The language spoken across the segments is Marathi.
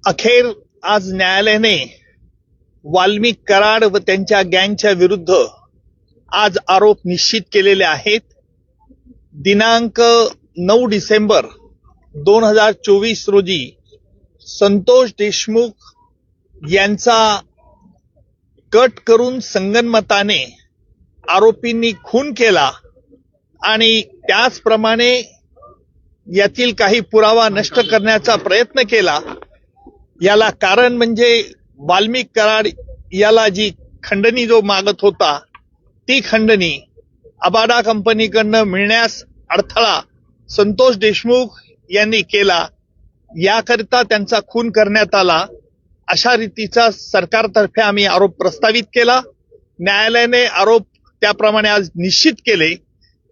अखेर आज न्यायालयाने वाल्मिक कराड व त्यांच्या गँगच्या विरुद्ध आज आरोप निश्चित केलेले आहेत. दिनांक 9 डिसेंबर 2024 रोजी संतोष देशमुख यांचा कट करून संगनमताने आरोपींनी खून केला आणि त्याचप्रमाणे यातील काही पुरावा नष्ट करण्याचा प्रयत्न केला. याला कारण म्हणजे वाल्मिक कराड याला जी खंडणी जो मागत होता ती खंडणी अबाडा कंपनीकडनं मिळण्यास अडथळा संतोष देशमुख यांनी केला. याकरिता त्यांचा खून करण्यात आला अशा रीतीचा सरकारतर्फे आम्ही आरोप प्रस्तावित केला. न्यायालयाने आरोप त्याप्रमाणे आज निश्चित केले.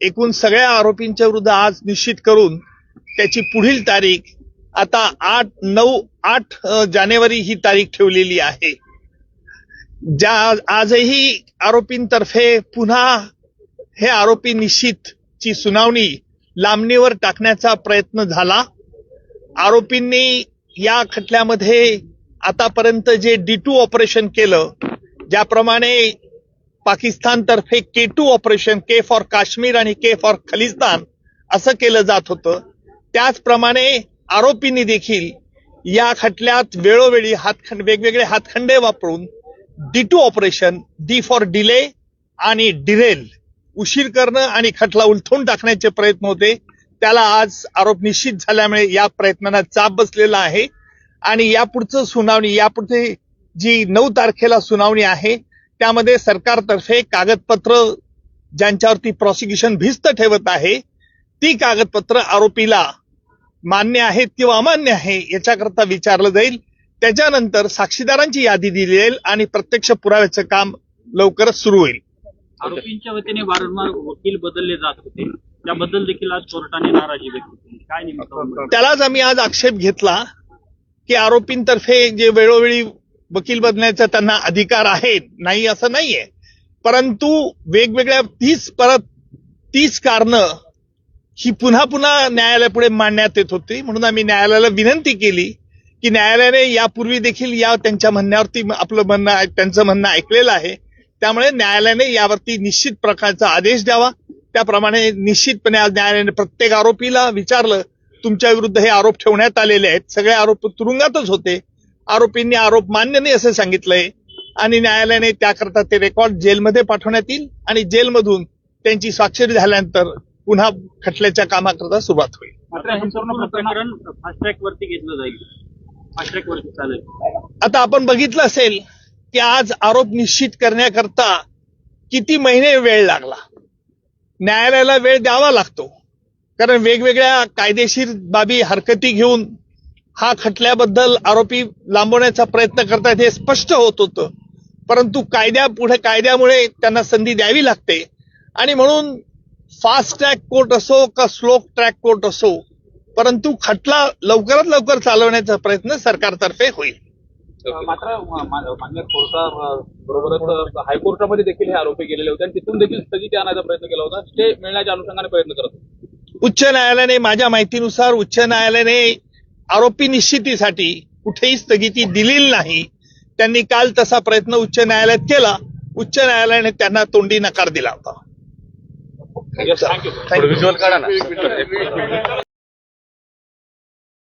एकूण सगळ्या आरोपींच्या विरुद्ध आज निश्चित करून त्याची पुढील तारीख आता 8 जानेवारी ही तारीख ठेवलेली आहे. आजही आरोपींतर्फे पुन्हा हे आरोपी निश्चितची सुनावणी लांबणीवर टाकण्याचा प्रयत्न झाला. आरोपींनी या खटल्यामध्ये आतापर्यंत जे D2 ऑपरेशन केलं, ज्याप्रमाणे पाकिस्तानतर्फे K2 operation, K for Kashmir आणि K फॉर खलिस्तान असं केलं जात होतं, त्याचप्रमाणे आरोपींनी देखील या खटल्यात वेळोवेळी वेगवेगळे हातखंडे वापरून D2 operation, D for delay आणि डिरेल, उशीर करणं आणि खटला उलथून टाकण्याचे प्रयत्न होते. त्याला आज आरोप निश्चित झाल्यामुळे या प्रयत्नांना चाप बसलेला आहे आणि यापुढचं सुनावणी, यापुढे जी 9 तारखेला सुनावणी आहे त्यामध्ये सरकारतर्फे कागदपत्र ज्यांच्यावरती प्रॉसिक्युशन भिस्त ठेवत आहे ती कागदपत्र आरोपीला मान्य आहेत किंवा अमान्य आहे याच्याकरता विचारलं जाईल. त्याच्यानंतर साक्षीदारांची यादी दिली जाईल आणि प्रत्यक्ष पुराव्याचं काम लवकरच सुरू होईल. आरोपींच्या वतीने वारंवार वकील बदलले जात होते, त्याबद्दल देखील आज कोर्टाने नाराजी व्यक्त केली. काय नेमकं? त्यालाच आम्ही आज आक्षेप घेतला की आरोपींतर्फे जे वेळोवेळी वकील बदलण्याचा त्यांना अधिकार आहे, नाही असं नाहीये, परंतु वेगवेगळ्या 30 कारणं ही पुन्हा पुन्हा न्यायालयापुढे मांडण्यात येत होती. म्हणून आम्ही न्यायालयाला विनंती केली की न्यायालयाने यापूर्वी देखील त्यांच्या म्हणण्यावरती त्यांचं म्हणणं ऐकलेलं आहे, त्यामुळे न्यायालयाने यावरती निश्चित प्रकारचा आदेश द्यावा. त्याप्रमाणे निश्चितपणे आज न्यायालयाने प्रत्येक आरोपीला विचारलं, तुमच्या विरुद्ध हे आरोप ठेवण्यात आलेले आहेत. सगळे आरोप तुरुंगातच होते. आरोपींनी आरोप मान्य नाही असं सांगितलंय आणि न्यायालयाने त्याकरता ते रेकॉर्ड जेलमध्ये पाठवण्यात येईल आणि जेलमधून त्यांची स्वाक्षरी झाल्यानंतर पुन्हा खटल्याच्या कामाकरता सुरुवात होईल. मात्र हे संपूर्ण प्रकरण फास्ट ट्रॅक वरती घेतलं जाईल, फास्ट ट्रॅक वरती चालेल. आता आपण बघितलं असेल की आज आरोप निश्चित करण्याकरता किती महिने वेळ लागला. न्यायालयाला वेळ द्यावा लागतो कारण वेगवेगळ्या कायदेशीर बाबी हरकती घेऊन हा खटल्याबद्दल आरोपी लांबवण्याचा प्रयत्न करतात हे स्पष्ट होत होतं, परंतु कायद्यामुळे त्यांना संधी द्यावी लागते आणि म्हणून फास्ट ट्रॅक कोर्ट असो का स्लो ट्रॅक कोर्ट असो, परंतु खटला लवकरात लवकर चालवण्याचा प्रयत्न सरकारतर्फे होईल. मात्र मान्य कोर्टाबरोबरच हायकोर्टामध्ये देखील हे आरोपी गेलेले होते आणि तिथून देखील स्थगिती आणायचा प्रयत्न केला होता. स्टे मिळण्याच्या अनुषंगाने प्रयत्न करत होते. उच्च न्यायालयाने, माझ्या माहितीनुसार उच्च न्यायालयाने आरोपी निश्चितीसाठी कुठेही स्थगिती दिलेली नाही. त्यांनी काल तसा प्रयत्न उच्च न्यायालयात केला. उच्च न्यायालयाने त्यांना तोंडी नकार दिला होता. थँक्यू.